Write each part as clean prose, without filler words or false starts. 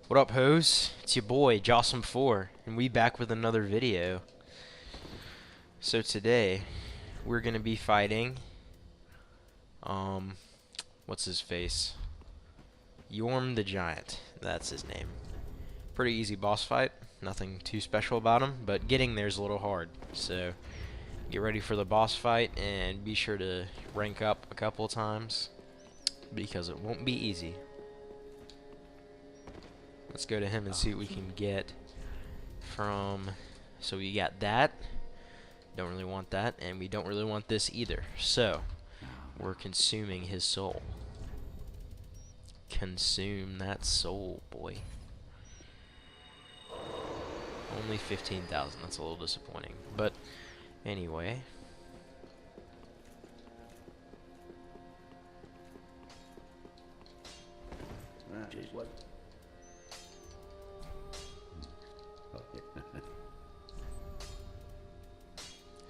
What up, hoes? It's your boy, Jossum4, and we back with another video. So today, we're gonna be fighting, what's his face? Yorm the Giant, that's his name. Pretty easy boss fight, nothing too special about him, but getting there's a little hard. So, get ready for the boss fight, and be sure to rank up a couple of times, because it won't be easy. Let's go to him and see what we can get from... So we got that. Don't really want that, and we don't really want this either. So, we're consuming his soul. Consume that soul, boy. Only 15,000. That's a little disappointing. But, anyway. What?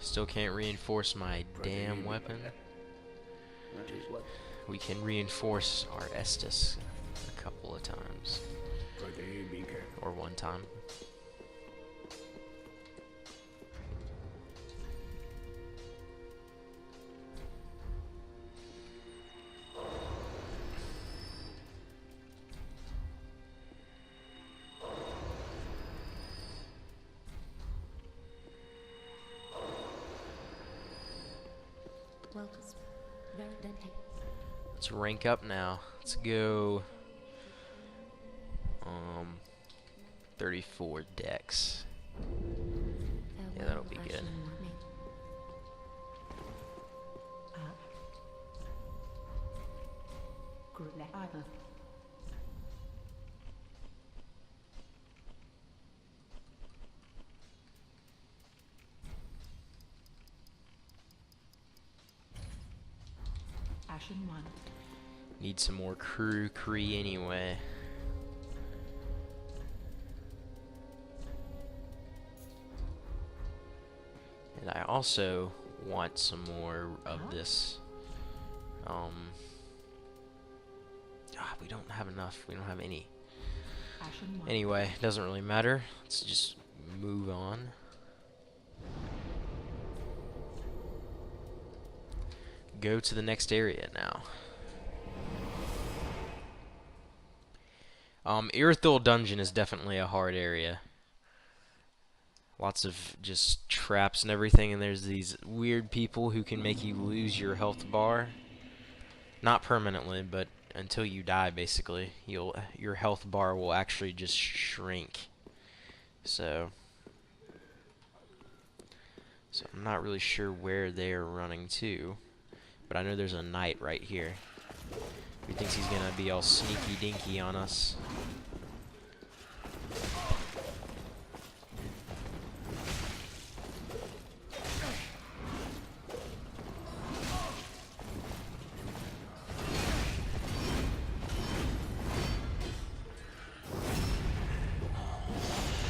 Still can't reinforce my damn weapon. We can reinforce our Estus a couple of times. Or one time. Let's rank up now. Let's go 34 decks. Yeah, that'll be good. Need some more crew anyway. And I also want some more of this. We don't have enough. We don't have any. Anyway, doesn't really matter. Let's just move on. Go to the next area now. Irithyll Dungeon is definitely a hard area. Lots of just traps and everything, and there's these weird people who can make you lose your health bar. Not permanently, but until you die, basically. Your health bar will actually just shrink. So I'm not really sure where they're running to. But I know there's a knight right here. He thinks he's gonna be all sneaky dinky on us.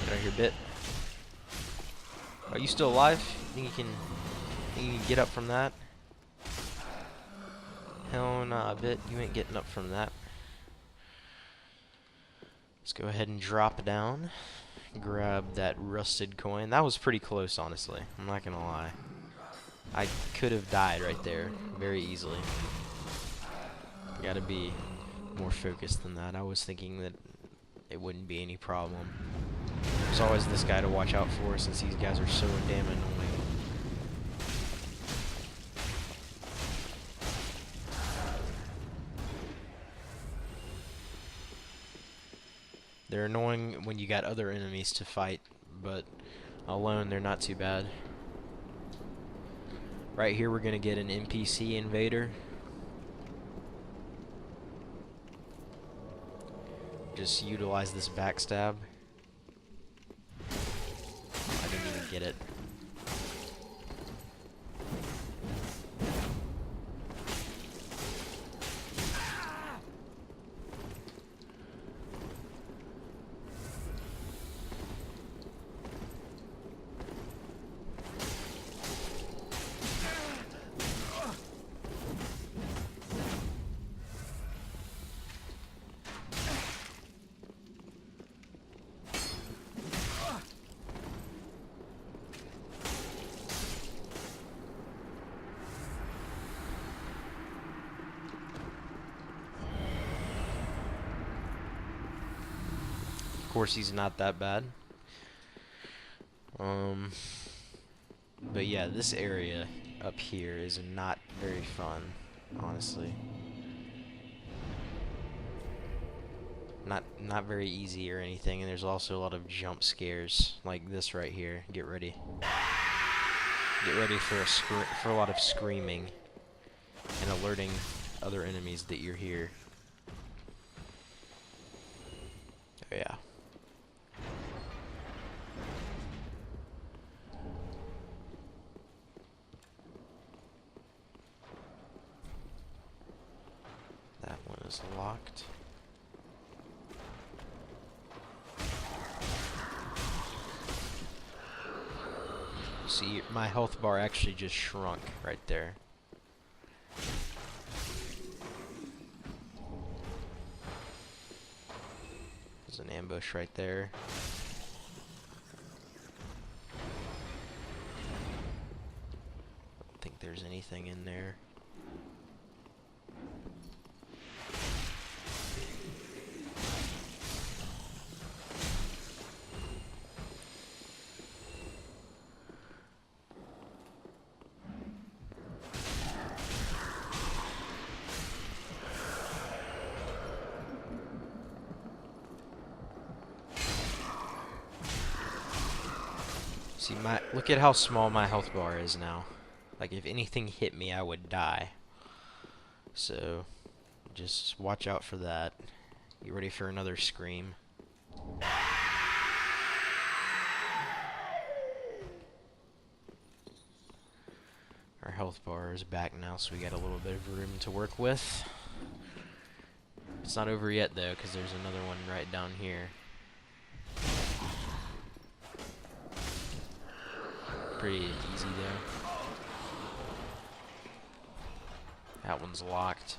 Get out here, bit. Are you still alive? Think you can get up from that? Hell nah, bit. You ain't getting up from that. Let's go ahead and drop down. Grab that rusted coin. That was pretty close, honestly. I'm not gonna lie. I could have died right there very easily. Gotta be more focused than that. I was thinking that it wouldn't be any problem. There's always this guy to watch out for since these guys are so damn annoying. They're annoying when you got other enemies to fight, but alone they're not too bad. Right here we're gonna get an NPC invader. Just utilize this backstab. I didn't even get it. Of course, he's not that bad. But yeah, this area up here is not very fun, honestly. Not very easy or anything, and there's also a lot of jump scares like this right here. Get ready. Get ready for a lot of screaming and alerting other enemies that you're here. Oh yeah. That one is locked. See, my health bar actually just shrunk right there. There's an ambush right there. I don't think there's anything in there. See, look at how small my health bar is now. Like, if anything hit me, I would die. So, just watch out for that. You ready for another scream? Our health bar is back now, so we got a little bit of room to work with. It's not over yet, though, because there's another one right down here. Pretty easy, though. That one's locked.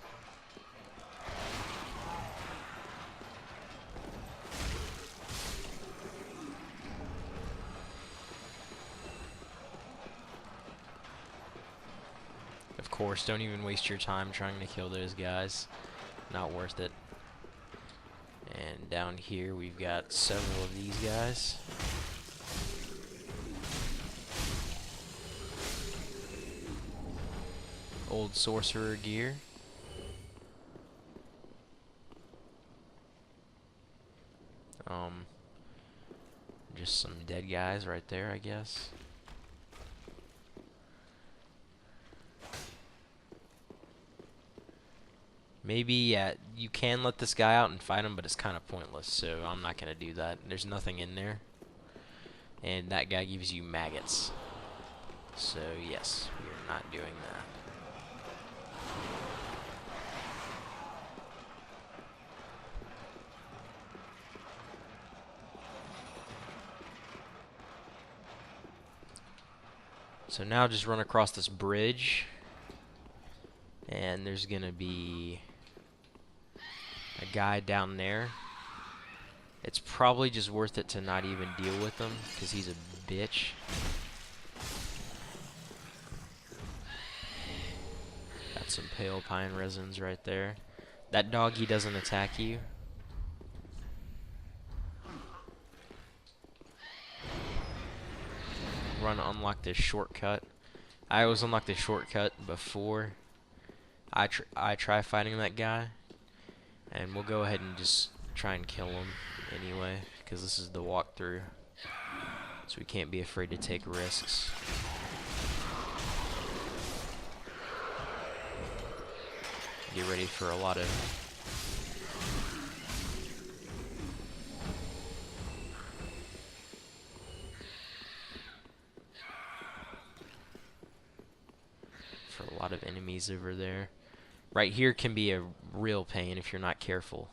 Of course, don't even waste your time trying to kill those guys. Not worth it. And down here we've got several of these guys. Old sorcerer gear. Just some dead guys right there, I guess. Maybe, yeah, you can let this guy out and fight him, but it's kind of pointless, so I'm not going to do that. There's nothing in there. And that guy gives you maggots. So, yes, we're not doing that. So now just run across this bridge. And there's going to be a guy down there. It's probably just worth it to not even deal with him, because he's a bitch. Got some pale pine resins right there. That dog, he doesn't attack you. Unlock this shortcut. I always unlock this shortcut before I try fighting that guy. And we'll go ahead and just try and kill him anyway, because this is the walkthrough. So we can't be afraid to take risks. Get ready for a lot of enemies over there. Right here can be a real pain if you're not careful.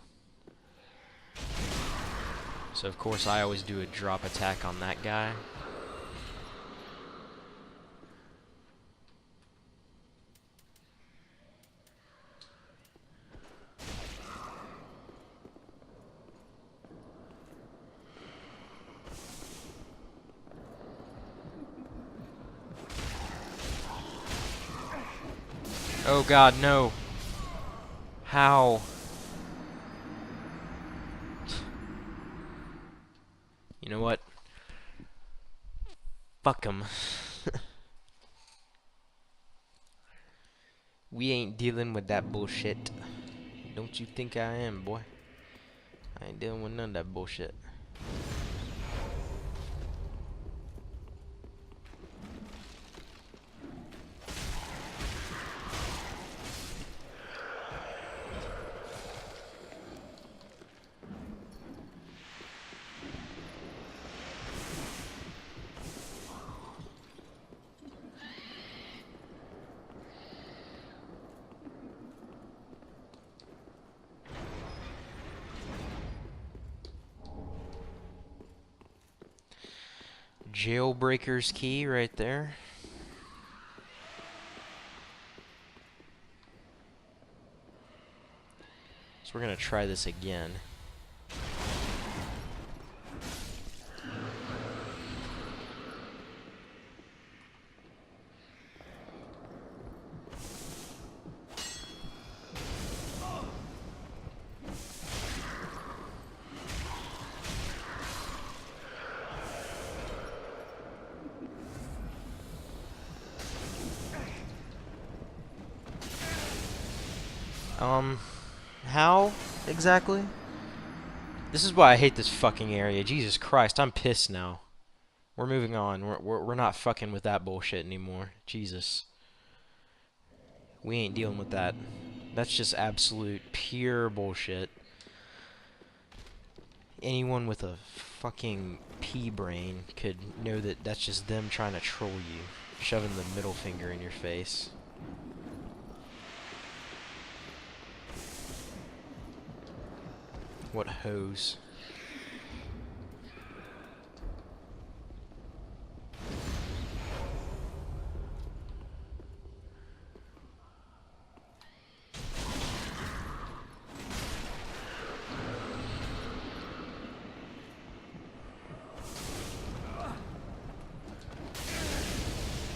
So of course I always do a drop attack on that guy. Oh god, no. How? You know what? Fuck 'em. We ain't dealing with that bullshit. Don't you think I am, boy? I ain't dealing with none of that bullshit. Jailbreaker's key right there. So we're gonna try this again. How exactly? This is why I hate this fucking area. Jesus Christ, I'm pissed now. We're moving on. We're not fucking with that bullshit anymore. Jesus. We ain't dealing with that. That's just absolute pure bullshit. Anyone with a fucking pea brain could know that that's just them trying to troll you. Shoving the middle finger in your face. What hose?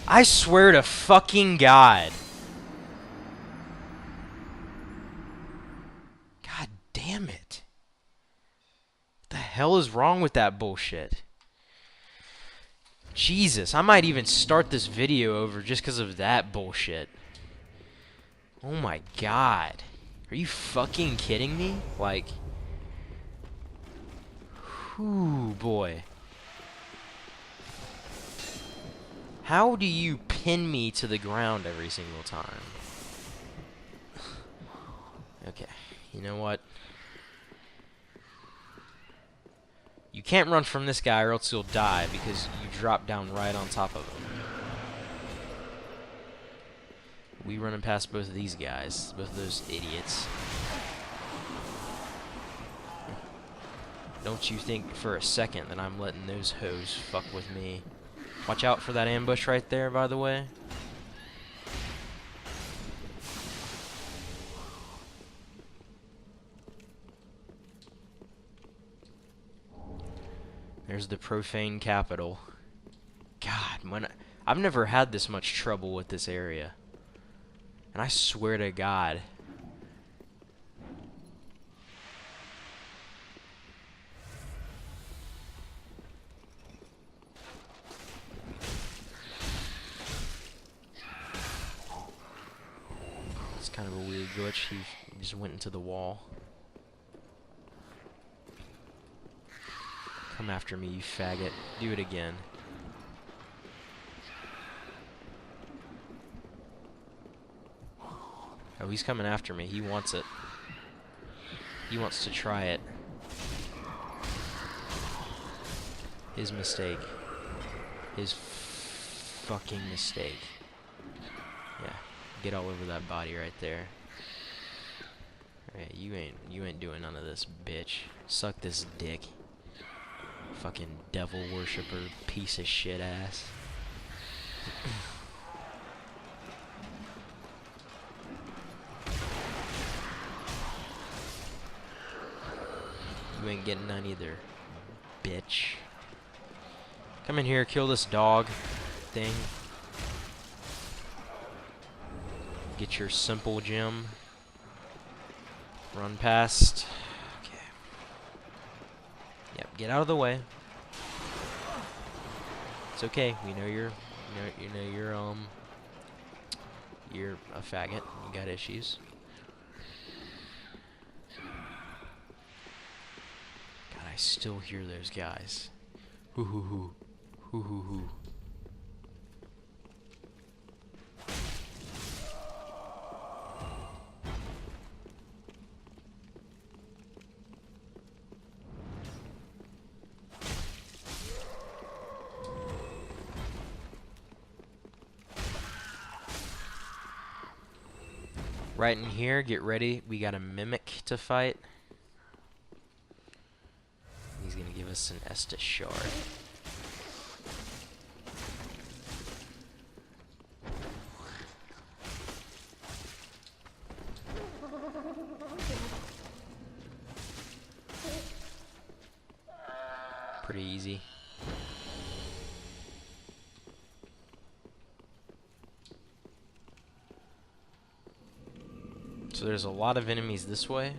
I swear to fucking God. God damn it. What the hell is wrong with that bullshit? Jesus, I might even start this video over just because of that bullshit. Oh my God. Are you fucking kidding me? Like, whew, boy. How do you pin me to the ground every single time? Okay, you know what? You can't run from this guy or else you'll die because you drop down right on top of him. We running past both of these guys, both of those idiots. Don't you think for a second that I'm letting those hoes fuck with me. Watch out for that ambush right there, by the way. There's the profane capital. God, I've never had this much trouble with this area. And I swear to God. It's kind of a weird glitch. He just went into the wall. Come after me, you faggot. Do it again. Oh, he's coming after me. He wants it. He wants to try it. His mistake. His fucking mistake. Yeah. Get all over that body right there. Alright, you ain't doing none of this, bitch. Suck this dick. Fucking devil worshipper, piece of shit ass. You ain't getting none either, bitch. Come in here, kill this dog thing. Get your simple gem. Run past. Okay. Yep, get out of the way. It's okay. We know you're a faggot. You got issues. God, I still hear those guys. Hoo hoo hoo. Hoo hoo hoo. Right in here, get ready. We got a mimic to fight. He's gonna give us an Estus shard. Pretty easy. So there's a lot of enemies this way.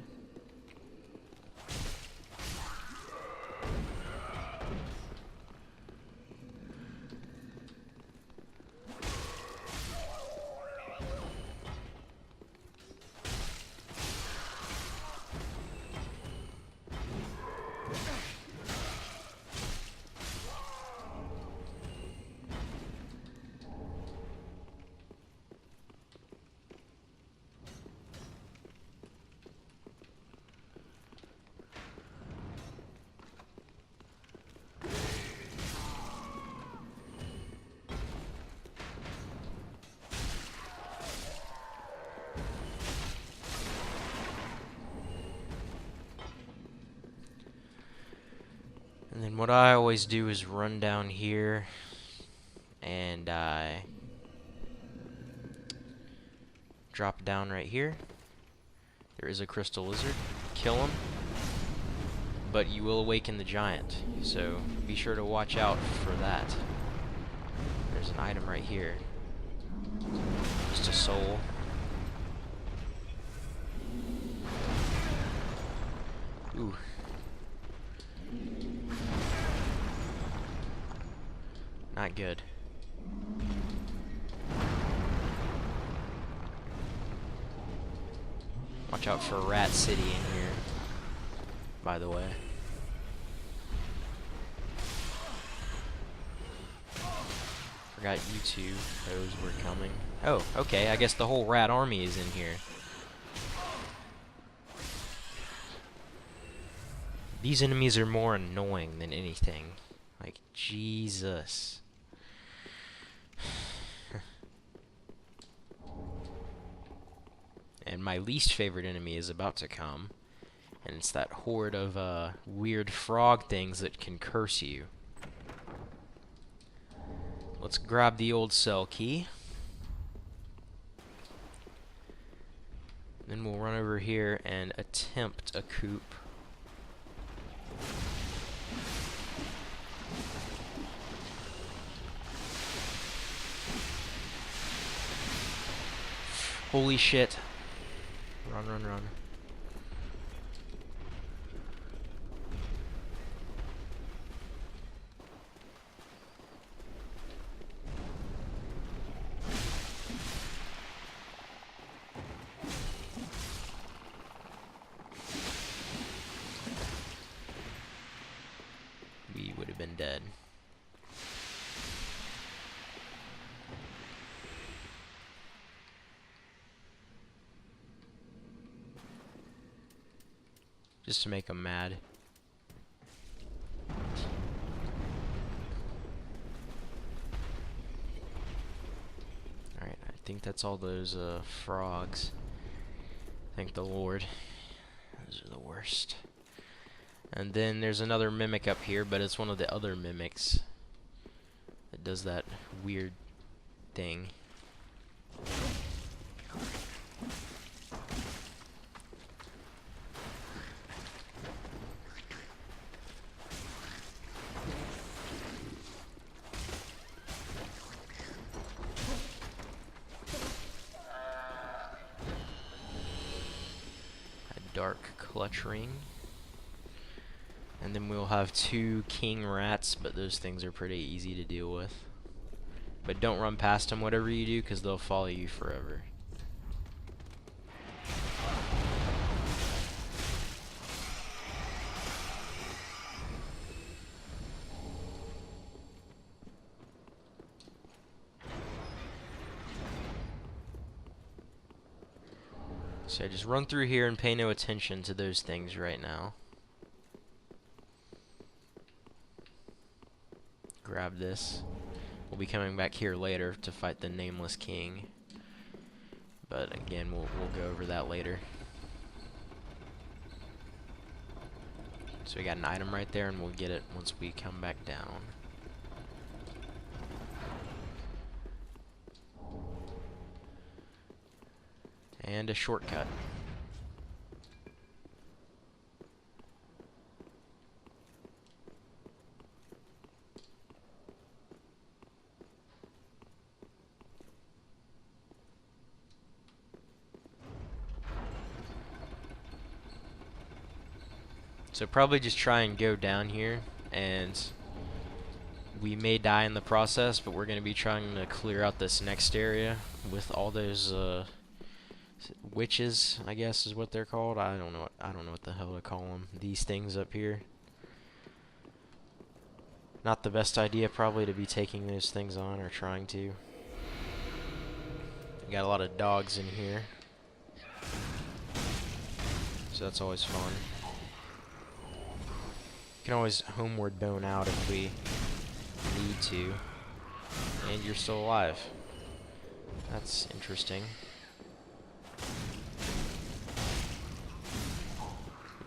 And then what I always do is run down here and I drop down right here. There is a crystal lizard. Kill him. But you will awaken the giant, so be sure to watch out for that. There's an item right here. Just a soul. Ooh. Not good. Watch out for Rat City in here, by the way. Forgot you two, those were coming. Oh, okay, I guess the whole rat army is in here. These enemies are more annoying than anything. Like, Jesus. And my least favorite enemy is about to come. And it's that horde of weird frog things that can curse you. Let's grab the old cell key. Then we'll run over here and attempt a coup. Holy shit. Run, run, run. We would have been dead. Just to make them mad. Alright, I think that's all those frogs. Thank the Lord. Those are the worst. And then there's another mimic up here, but it's one of the other mimics that does that weird thing. A dark clutch ring. And then we'll have 2 king rats, but those things are pretty easy to deal with. But don't run past them whatever you do, because they'll follow you forever. So just run through here and pay no attention to those things right now. Grab this. We'll be coming back here later to fight the Nameless King. But again, we'll go over that later. So we got an item right there, and we'll get it once we come back down. And a shortcut. So probably just try and go down here, and we may die in the process, but we're going to be trying to clear out this next area with all those witches, I guess is what they're called. I don't know what the hell to call them. These things up here. Not the best idea probably to be taking those things on or trying to. We got a lot of dogs in here, so that's always fun. You can always homeward bone out if we need to. And you're still alive. That's interesting.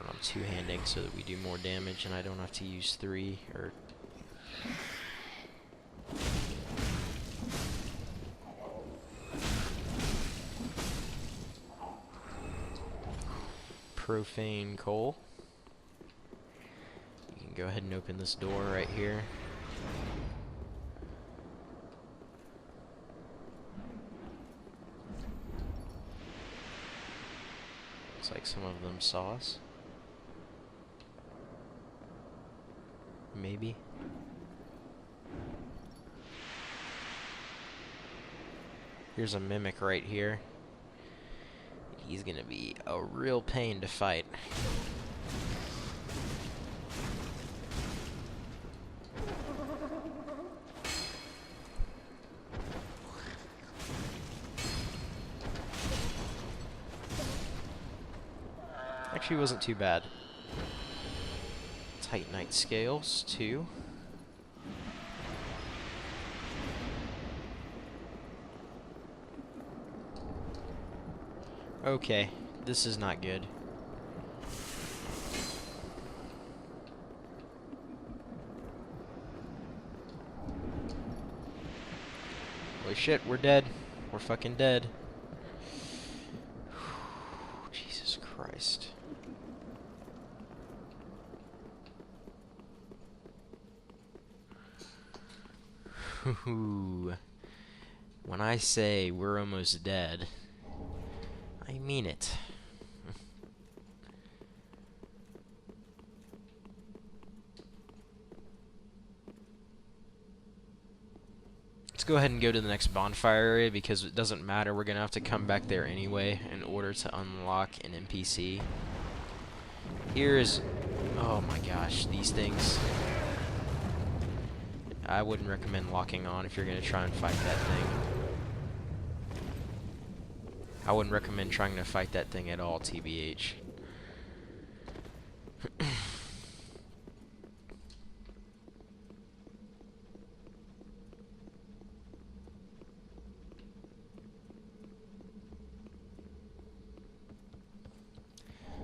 I'm two-handing so that we do more damage and I don't have to use 3 or... Profane coal. You can go ahead and open this door right here. Looks like some of them saw us. Maybe. Here's a mimic right here. He's gonna be a real pain to fight. Actually wasn't too bad. Titanite scales, 2. Okay, this is not good. Holy shit, we're dead. We're fucking dead. Jesus Christ. When I say we're almost dead, I mean it. Let's go ahead and go to the next bonfire area because it doesn't matter. We're going to have to come back there anyway in order to unlock an NPC. Here's... oh my gosh, these things... I wouldn't recommend locking on if you're going to try and fight that thing. I wouldn't recommend trying to fight that thing at all, TBH.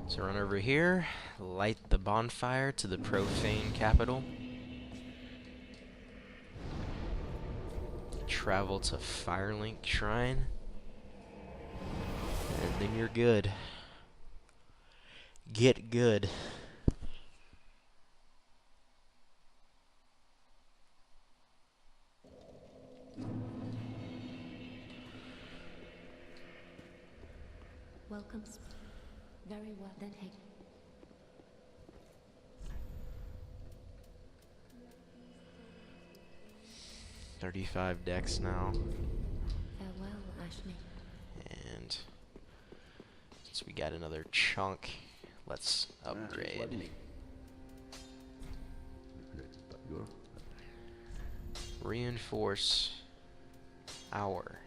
So run over here, light the bonfire to the profane capital. Travel to Firelink Shrine. And then you're good. Get good. Welcome. Very well then. Hey. 35 decks now. Farewell, Ashley. And since we got another chunk, let's upgrade. Reinforce our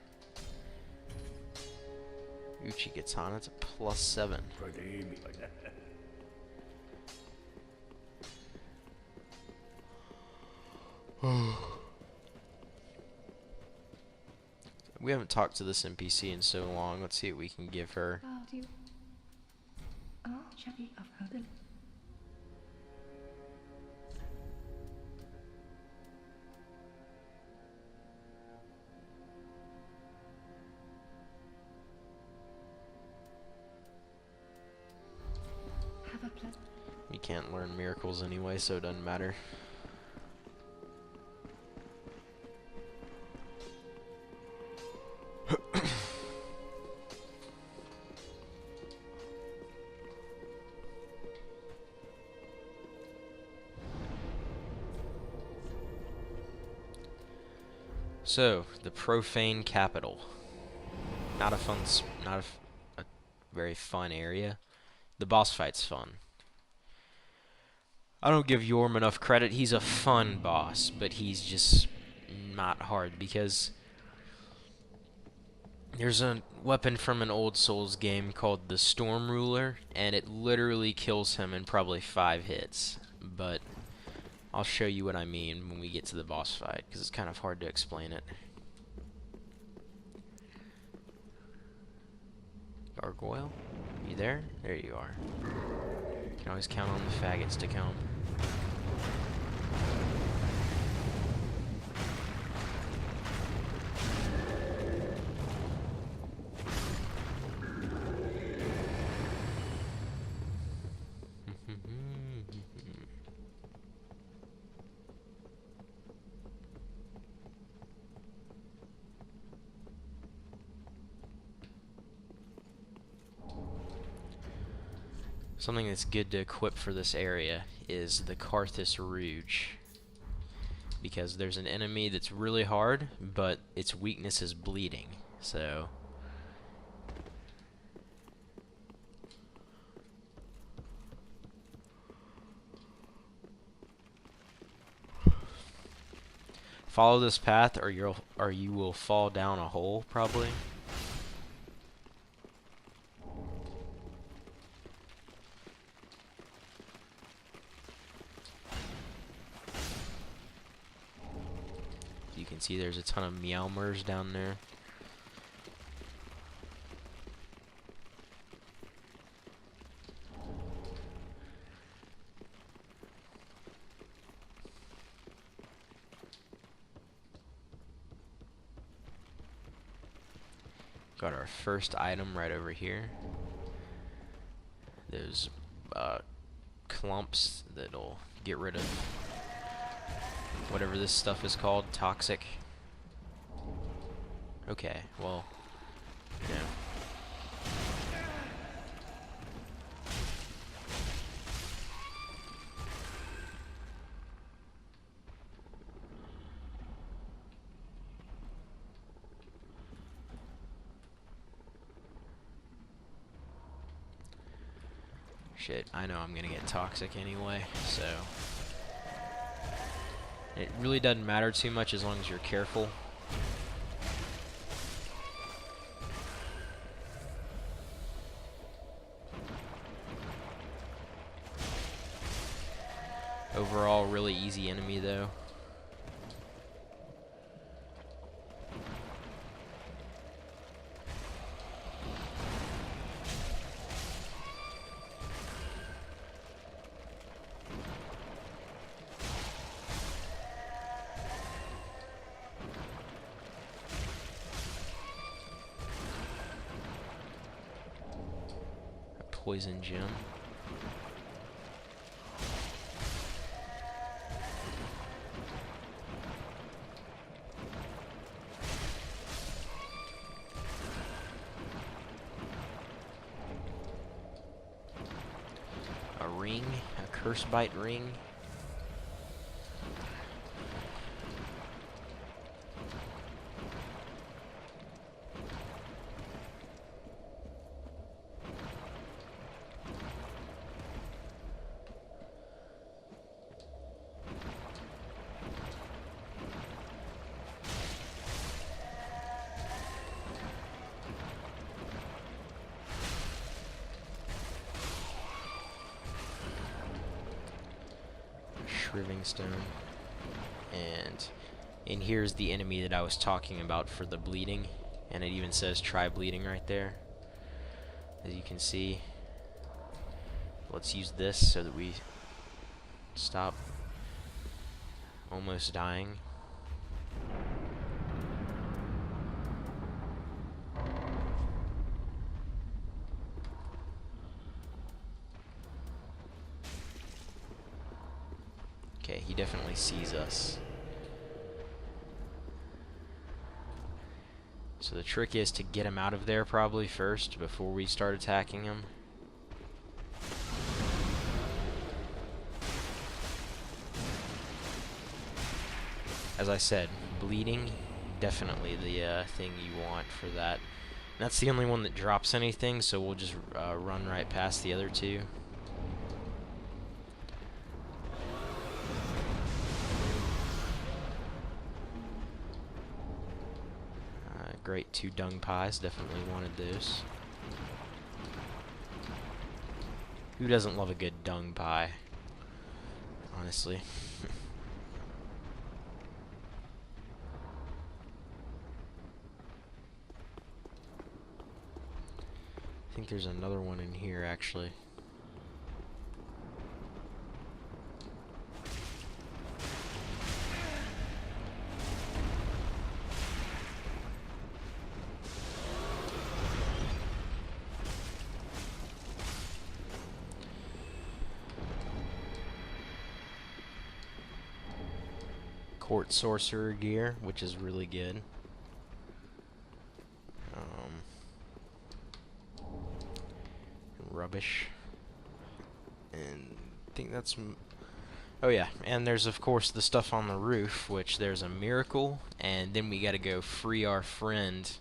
Uchikatana. It's a +7. We haven't talked to this NPC in so long. Let's see what we can give her. We can't learn miracles anyway, so it doesn't matter. So, the profane capital. Not a fun, a very fun area. The boss fight's fun. I don't give Yorm enough credit. He's a fun boss, but he's just not hard because there's a weapon from an old Souls game called the Storm Ruler, and it literally kills him in probably 5 hits. But I'll show you what I mean when we get to the boss fight, because it's kind of hard to explain it. Gargoyle? You there? There you are. You can always count on the faggots to come. Something that's good to equip for this area is the Karthus Rouge, because there's an enemy that's really hard, but its weakness is bleeding, so follow this path or you will fall down a hole probably. You can see there's a ton of Meowmers down there. Got our first item right over here. There's clumps that'll get rid of whatever this stuff is called, toxic. Okay, well, yeah. Shit, I know I'm gonna get toxic anyway, so it really doesn't matter too much as long as you're careful. Overall, really easy enemy though. Poison gem. A ring, a curse bite ring. Riving Stone. And here's the enemy that I was talking about for the bleeding. And it even says try bleeding right there, as you can see. Let's use this so that we stop almost dying. Okay, he definitely sees us. So the trick is to get him out of there probably first before we start attacking him. As I said, bleeding, definitely the thing you want for that. That's the only one that drops anything, so we'll just run right past the other two. Great, 2 dung pies, definitely wanted those. Who doesn't love a good dung pie? Honestly. I think there's another one in here, actually. Court Sorcerer gear, which is really good. Rubbish. And I think that's... Oh yeah, and there's of course the stuff on the roof, which there's a miracle, and then we gotta go free our friend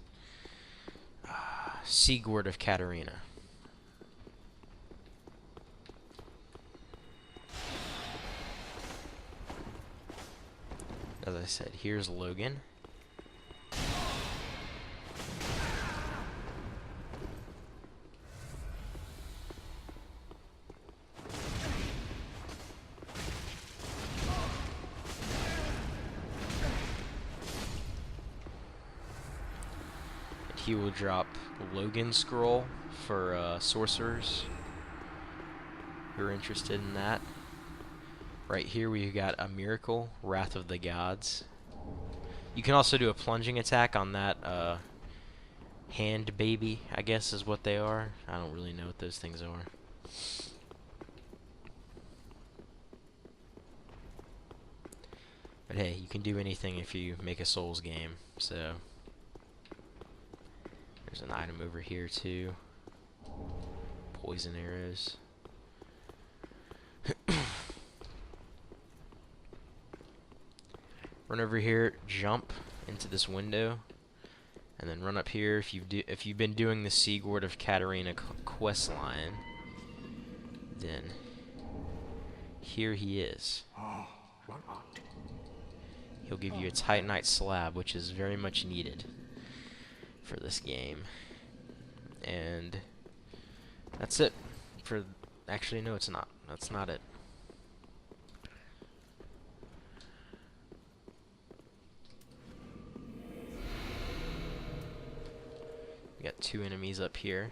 Sigurd of Katarina. As I said, here's Logan. He will drop Logan Scroll for sorcerers who are interested in that. Right here we've got a miracle, Wrath of the Gods. You can also do a plunging attack on that hand baby, I guess is what they are. I don't really know what those things are. But hey, you can do anything if you make a Souls game, so... There's an item over here too. Poison arrows. Run over here, jump into this window, and then run up here. If you've been doing the Sigurd of Katarina quest line, then here he is. He'll give you a Titanite slab, which is very much needed for this game. And that's it for... Actually, no, it's not. That's not it. We got 2 enemies up here.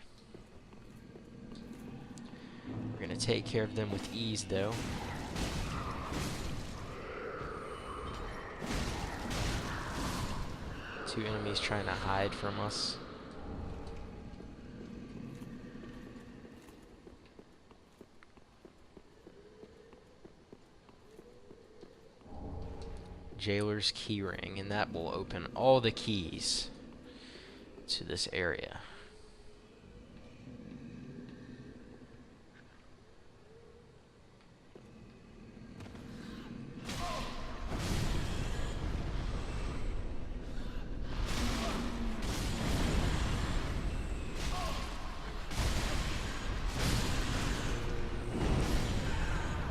We're gonna take care of them with ease, though. Two enemies trying to hide from us. Jailer's keyring, and that will open all the keys to this area.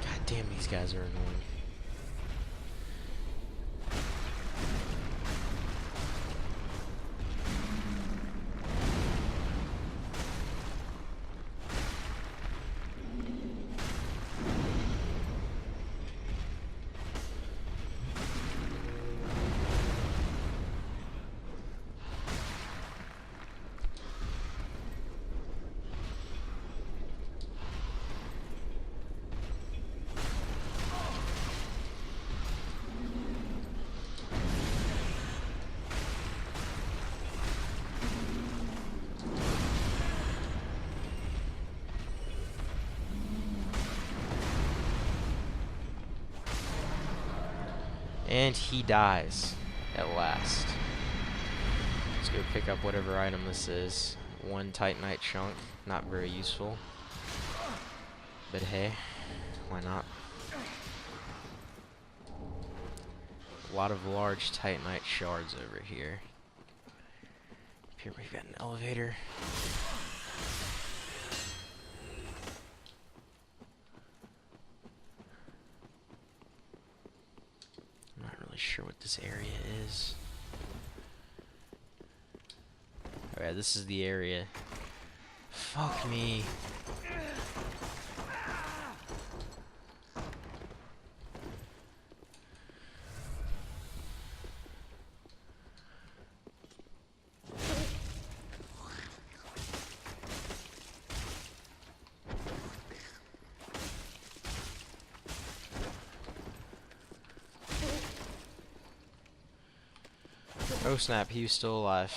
God damn, these guys are annoying. And he dies at last. Let's go pick up whatever item this is. One Titanite chunk, not very useful. But hey, why not? A lot of large Titanite shards over here. Up here we've got an elevator. I'm not really sure what this area is. Alright, this is the area. Fuck me. Oh snap, he was still alive.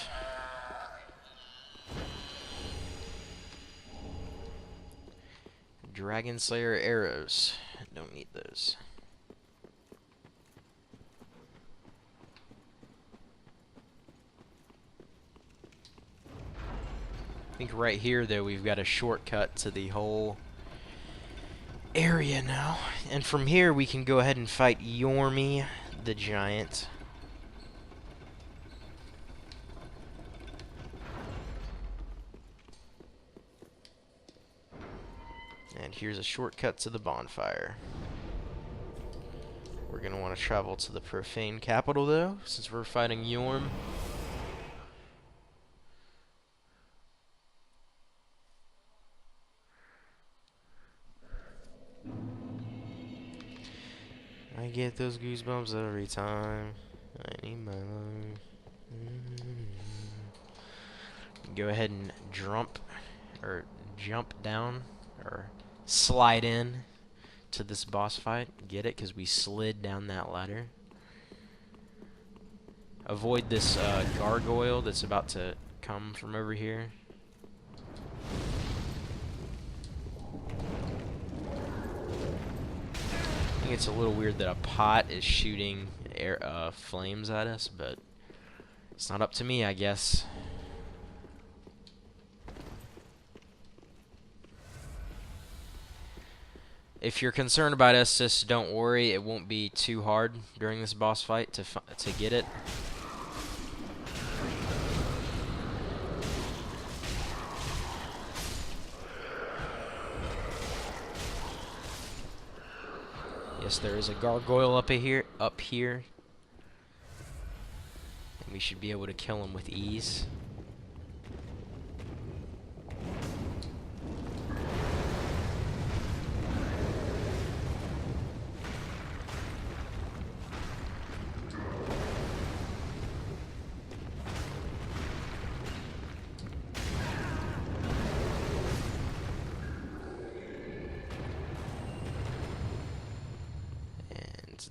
Dragon Slayer arrows. Don't need those. I think right here though we've got a shortcut to the whole area now. And from here we can go ahead and fight Yormi the giant. And here's a shortcut to the bonfire. We're going to want to travel to the profane capital, though, since we're fighting Yorm. I get those goosebumps every time. I need my life. Go ahead and jump down, or slide in to this boss fight. Get it? Because we slid down that ladder. Avoid this gargoyle that's about to come from over here. I think it's a little weird that a pot is shooting flames at us, but it's not up to me, I guess. If you're concerned about Estus, don't worry. It won't be too hard during this boss fight to get it. Yes, there is a gargoyle up here. And we should be able to kill him with ease.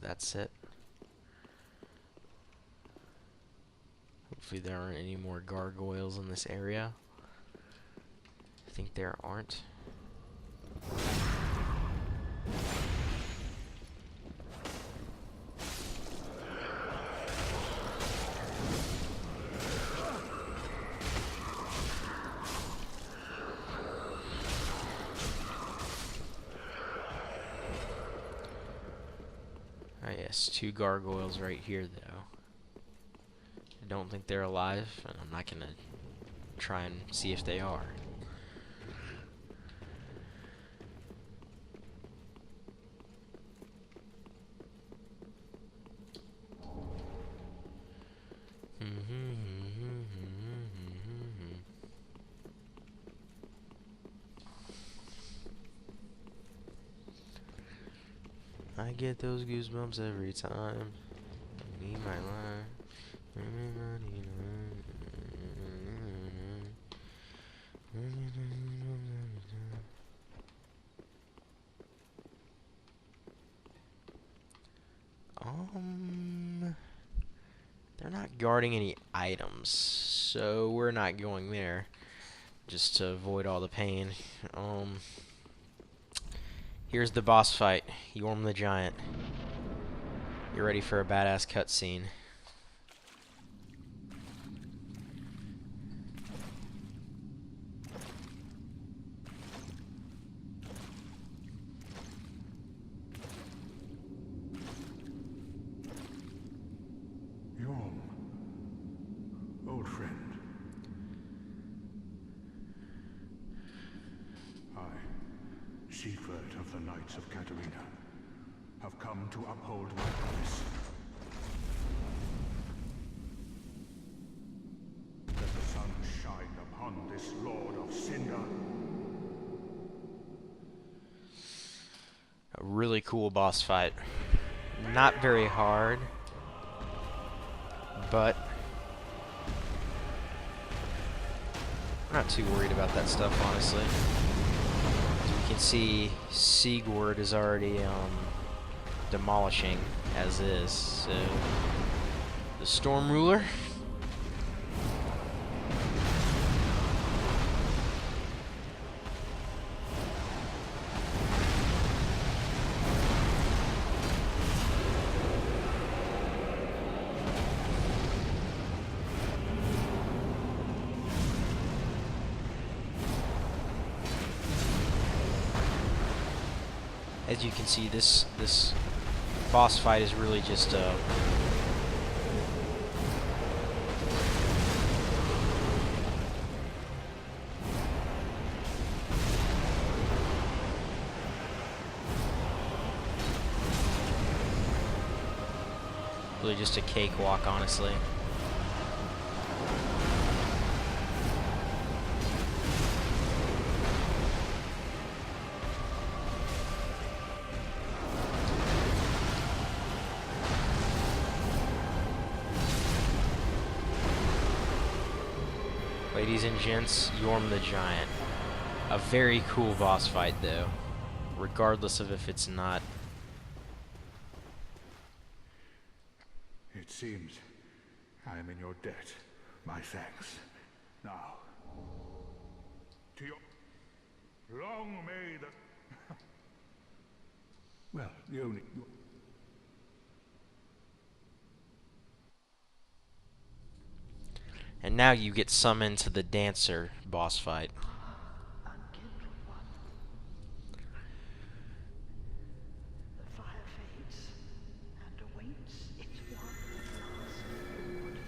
That's it. Hopefully there aren't any more gargoyles in this area. I think there aren't. Yes, 2 gargoyles right here, though. I don't think they're alive, and I'm not gonna try and see if they are. I get those goosebumps every time. I need my life. They're not guarding any items, so we're not going there. Just to avoid all the pain. Here's the boss fight. Yorm the Giant. You're ready for a badass cutscene. Yorm, old friend. I, Siegward of the Knights of Katarina, have come to uphold my promise. Let the sun shine upon this Lord of Cinder. A really cool boss fight. Not very hard, but I'm not too worried about that stuff, honestly. As we can see, Siegward is already demolishing as is. So the Storm Ruler. As you can see, this boss fight is really just really just a cakewalk, honestly. Ladies and gents, Yorm the Giant. A very cool boss fight, though, regardless of if it's not. It seems I am in your debt. My thanks. Now, to your... Long may the... Well, the only... And now you get summoned to the Dancer boss fight. Unkindled one. The fire fades and awaits its one last reward.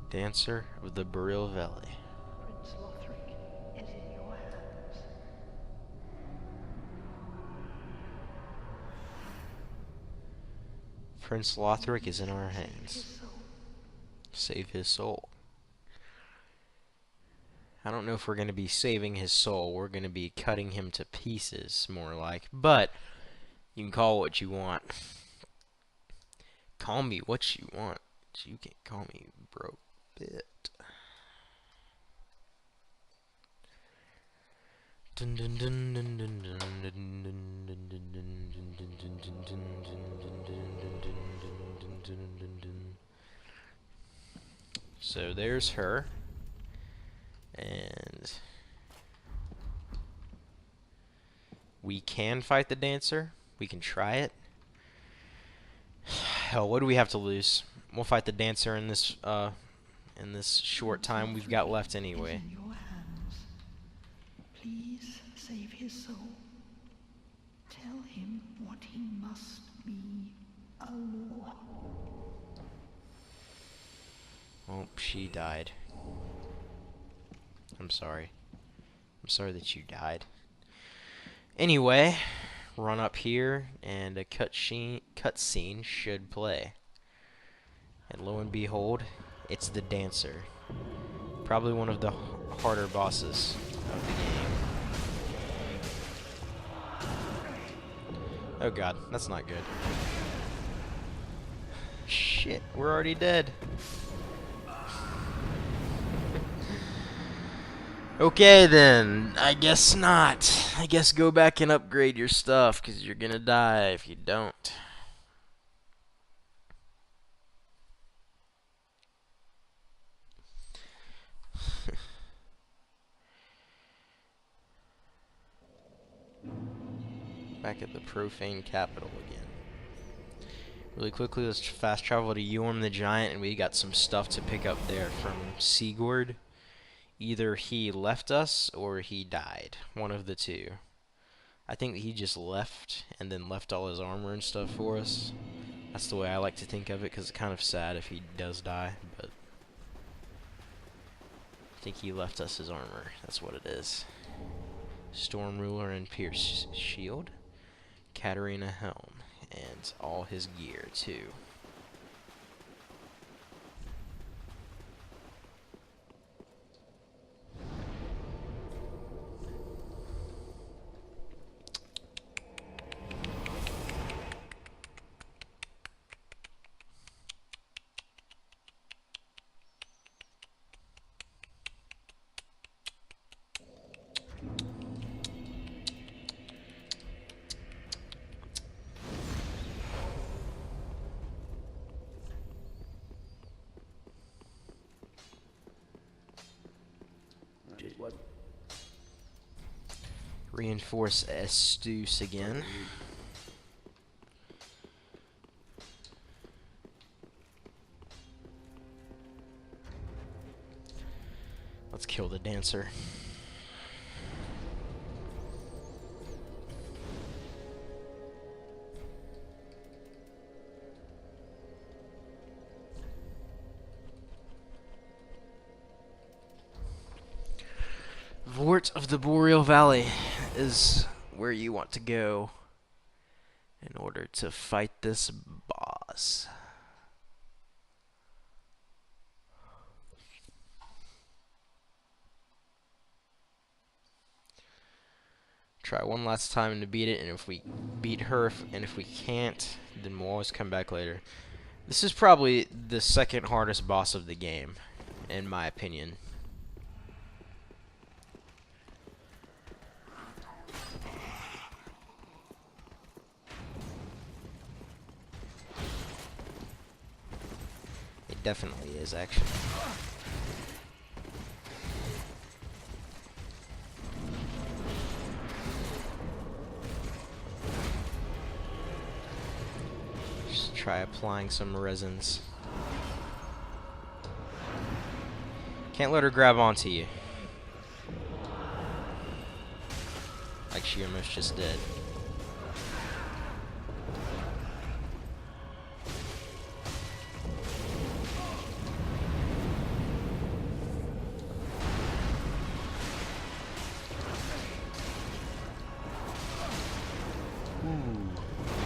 Dancer of the Boreal Valley. Prince Lothric is in your hands. Prince Lothric is in our Save hands. his soul. Save his soul. I don't know if we're going to be saving his soul. We're going to be cutting him to pieces, more like. But you can call it what you want. Call me what you want. You can't call me broke bit. Dun dun dun dun dun dun dun dun dun dun dun dun dun dun dun dun dun. So there's her. And we can fight the Dancer. We can try it. Hell, what do we have to lose? We'll fight the Dancer in this short time we've got left anyway. Is in your hands. Please save his soul. Tell him what he must be, a law. Oh, she died. I'm sorry. I'm sorry that you died. Anyway, run up here and a cutscene should play. And lo and behold, it's the Dancer. Probably one of the harder bosses of the game. Oh god, that's not good. Shit, we're already dead. Okay then, I guess not. I guess go back and upgrade your stuff, because you're gonna die if you don't. Back at the profane capital again. Really quickly, let's fast travel to Yorm the Giant, and we got some stuff to pick up there from Sigurd. Either he left us or he died. One of the two. I think he just left and then left all his armor and stuff for us. That's the way I like to think of it, because it's kind of sad if he does die, but I think he left us his armor. That's what it is. Storm Ruler and Pierce Shield. Katarina Helm. And all his gear, too. What? Reinforce Estus again. Let's kill the dancer. Vort of the Boreal Valley is where you want to go in order to fight this boss. Try one last time to beat it, and if we beat her, and if we can't, then we'll always come back later. This is probably the second hardest boss of the game, in my opinion. It definitely is, actually. Just try applying some resins. Can't let her grab onto you. Like she almost just did.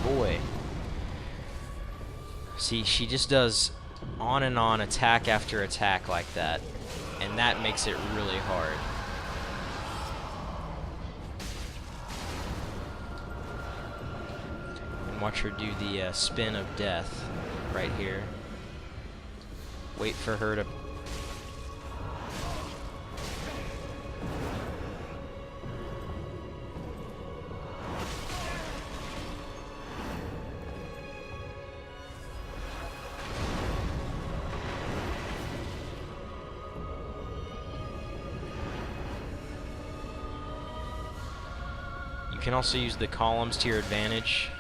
Boy. See, she just does on and on, attack after attack like that, and that makes it really hard. And watch her do the spin of death right here. Wait for her to... You can also use the columns to your advantage.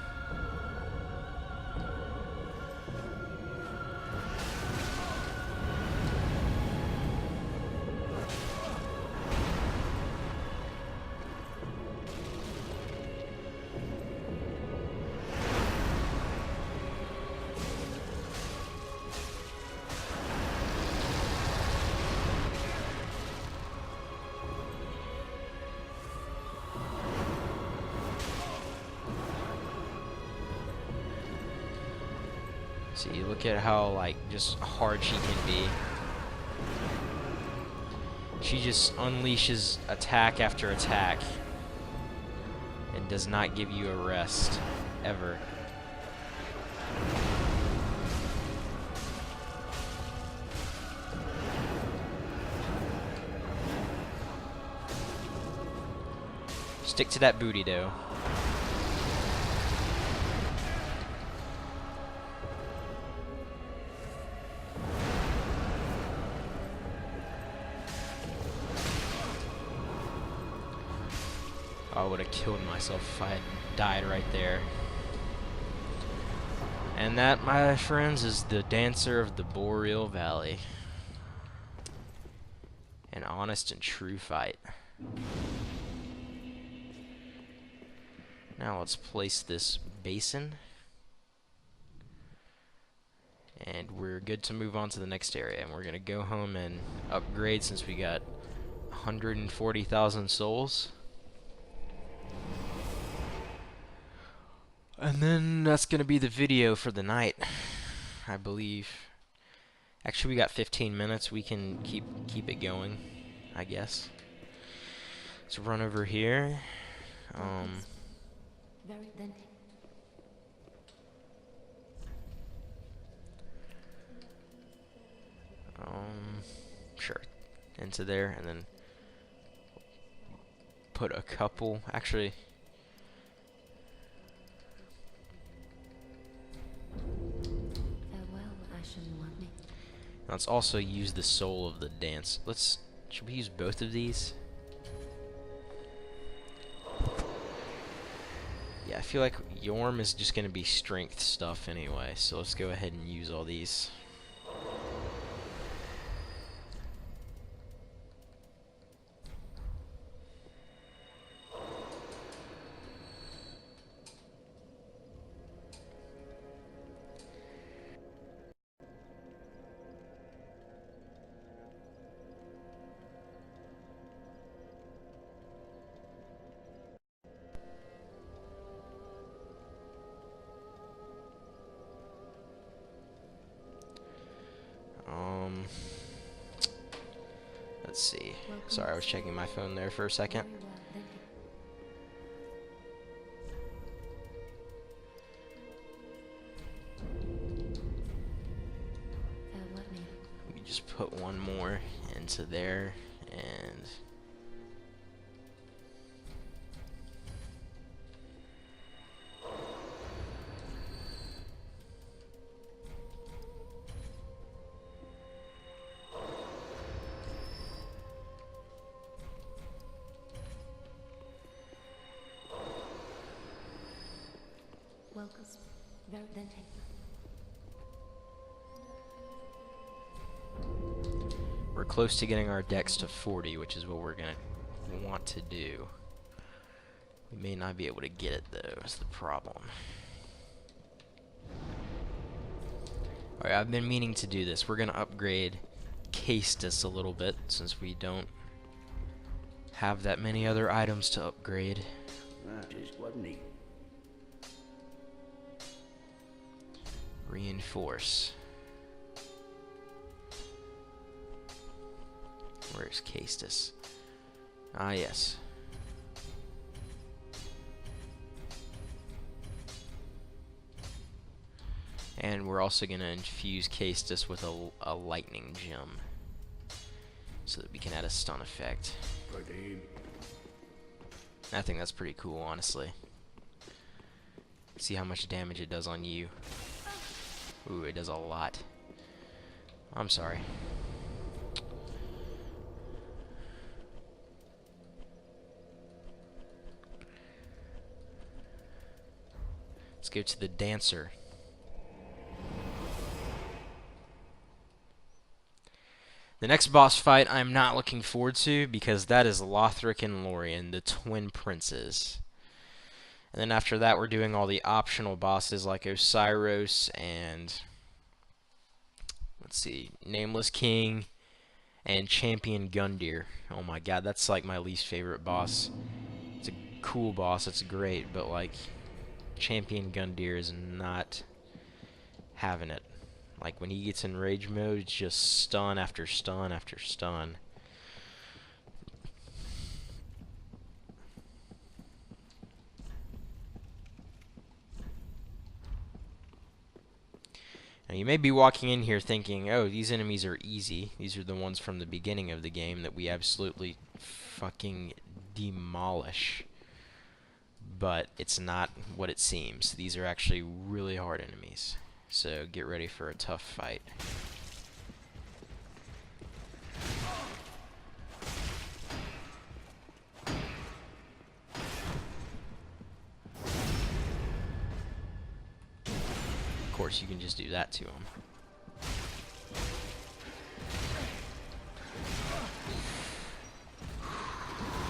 See, look at how, like, just hard she can be. She just unleashes attack after attack and does not give you a rest, ever. Stick to that booty, though. I would have killed myself if I had died right there. And that, my friends, is the Dancer of the Boreal Valley. An honest and true fight. Now let's place this basin. And we're good to move on to the next area. And we're going to go home and upgrade since we got 140,000 souls. And then that's going to be the video for the night, I believe. Actually, we got 15 minutes. We can keep it going, I guess. Let's run over here. Very then. Sure. Into there, and then put a couple. Actually, Farewell, Ashen One. let's also use the soul of the dance. Should we use both of these? Yeah, I feel like Yorm is just going to be strength stuff anyway, so let's go ahead and use all these. Let's see. Sorry, I was checking my phone there for a second. Very well then. Farewell, me. We just put one more into there, and Welcome. Very then. we're close to getting our dex to 40, which is what we're gonna want to do. We may not be able to get it though, is the problem. Alright, I've been meaning to do this. We're gonna upgrade Castus a little bit since we don't have that many other items to upgrade. Just wasn't neat. Reinforce. Where's Castus? Ah, yes. And we're also going to infuse Castus with a lightning gem so that we can add a stun effect. I think that's pretty cool, honestly. See how much damage it does on you. Ooh, it does a lot. I'm sorry. Let's go to the Dancer. The next boss fight I'm not looking forward to because that is Lothric and Lorien, the twin princes. And then after that we're doing all the optional bosses like Osiris and, let's see, Nameless King and Champion Gundyr. Oh my god, that's like my least favorite boss. It's a cool boss, it's great, but like Champion Gundyr is not having it. Like when he gets in rage mode, it's just stun after stun after stun. Now you may be walking in here thinking, oh, these enemies are easy. These are the ones from the beginning of the game that we absolutely fucking demolish. But it's not what it seems. These are actually really hard enemies. So get ready for a tough fight. course, you can just do that to him.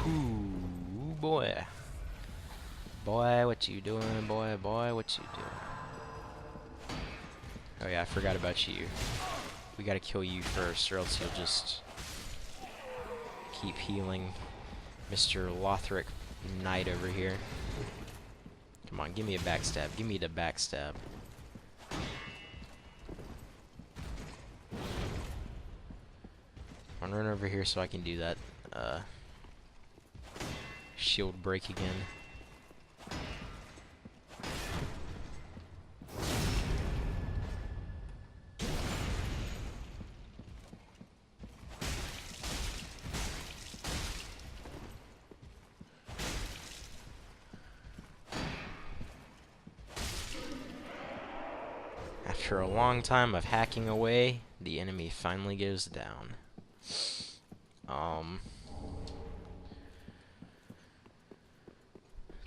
Ooh, boy. Boy, what you doing, boy? Boy, what you doing? Oh yeah, I forgot about you. We gotta kill you first, or else you'll just keep healing Mr. Lothric Knight over here. Come on, give me a backstab. Give me the backstab. I'm gonna run over here so I can do that shield break again. After a long time of hacking away, the enemy finally goes down.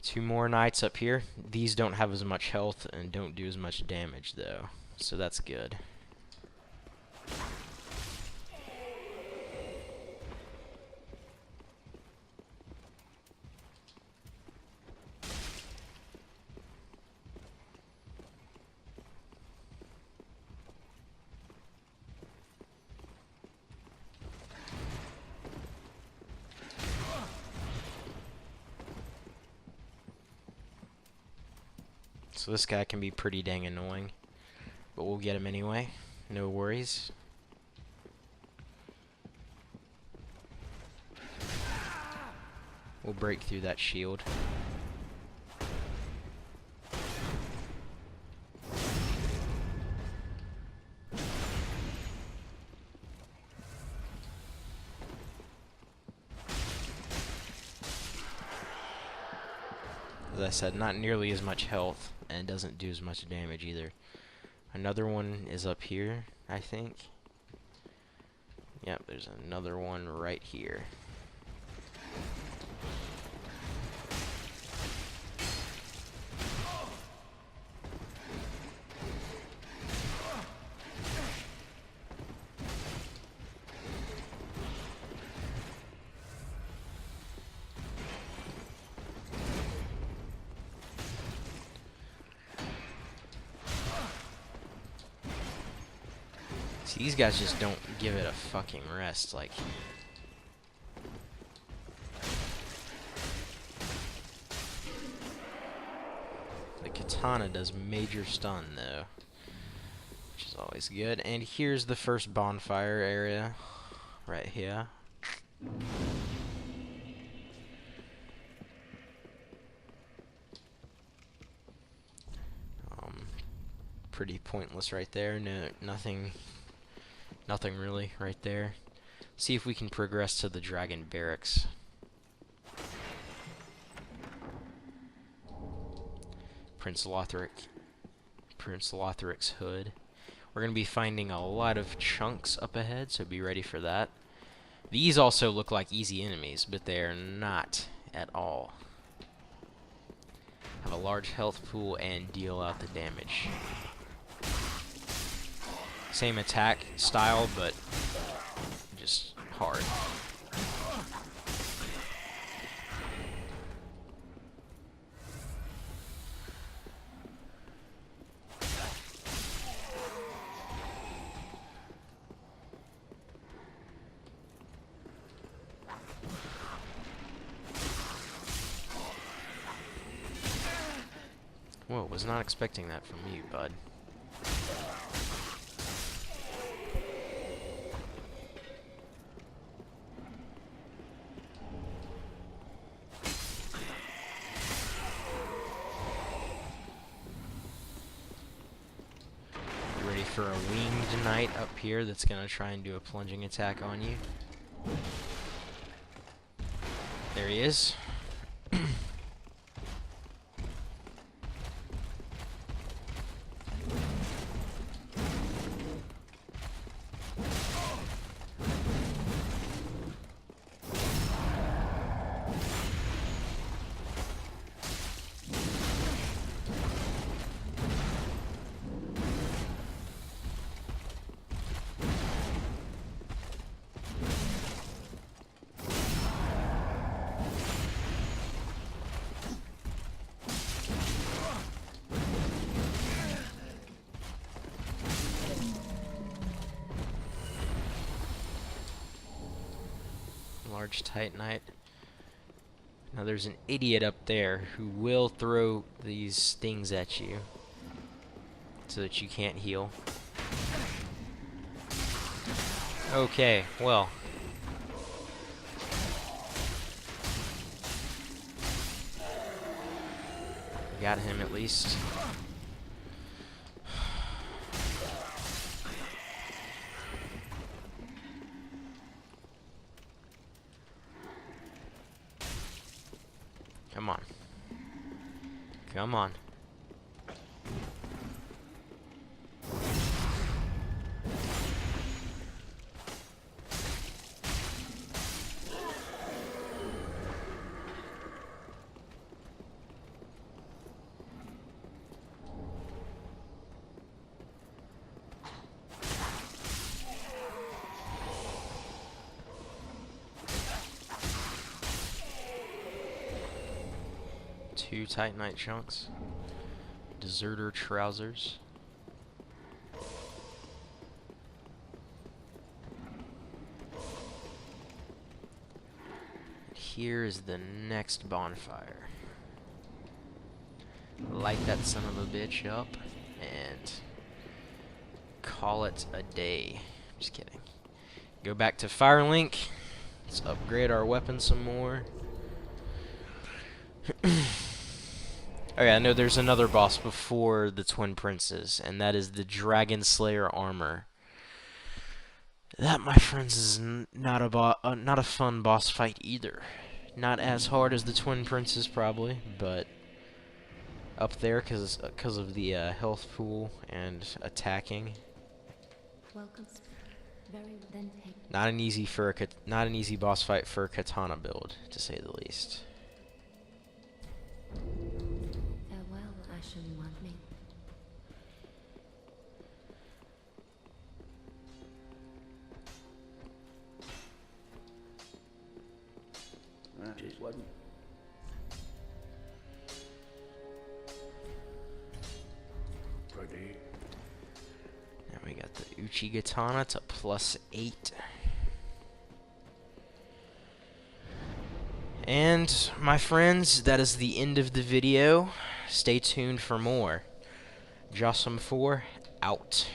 Two more knights up here. These don't have as much health and don't do as much damage though, so that's good. So this guy can be pretty dang annoying, but we'll get him anyway. No worries. We'll break through that shield. As I said, not nearly as much health, and doesn't do as much damage either. Another one is up here, I think. Yep, there's another one right here. See, these guys just don't give it a fucking rest, like... The katana does major stun, though. Which is always good. And here's the first bonfire area. Right here. Pretty pointless right there. No, nothing really right there. See if we can progress to the dragon barracks. Prince Lothric's hood. We're gonna be finding a lot of chunks up ahead, so be ready for that. These also look like easy enemies, but they're not at all. Have a large health pool and deal out the damage. Same attack style, but just hard. Whoa, was not expecting that from you, bud. For a winged knight up here that's gonna try and do a plunging attack on you. There he is. Large Titanite. Now there's an idiot up there who will throw these things at you so that you can't heal. Okay, well. Got him at least. Come on. Come on. Two Titanite chunks. Deserter trousers. Here is the next bonfire. Light that son of a bitch up and call it a day. Just kidding. Go back to Firelink. Let's upgrade our weapon some more. Okay, I know there's another boss before the Twin Princes, and that is the Dragon Slayer armor. That, my friends, is not a fun boss fight either. Not as hard as the Twin Princes probably, but up there because of the health pool and attacking. Welcome. Very then take. Not an easy boss fight for a katana build, to say the least. Farewell, Ashen One. Me. Just wasn't. Ready? Now we got the Uchi Katana to +8. And, my friends, that is the end of the video. Stay tuned for more. Jossum 4, out.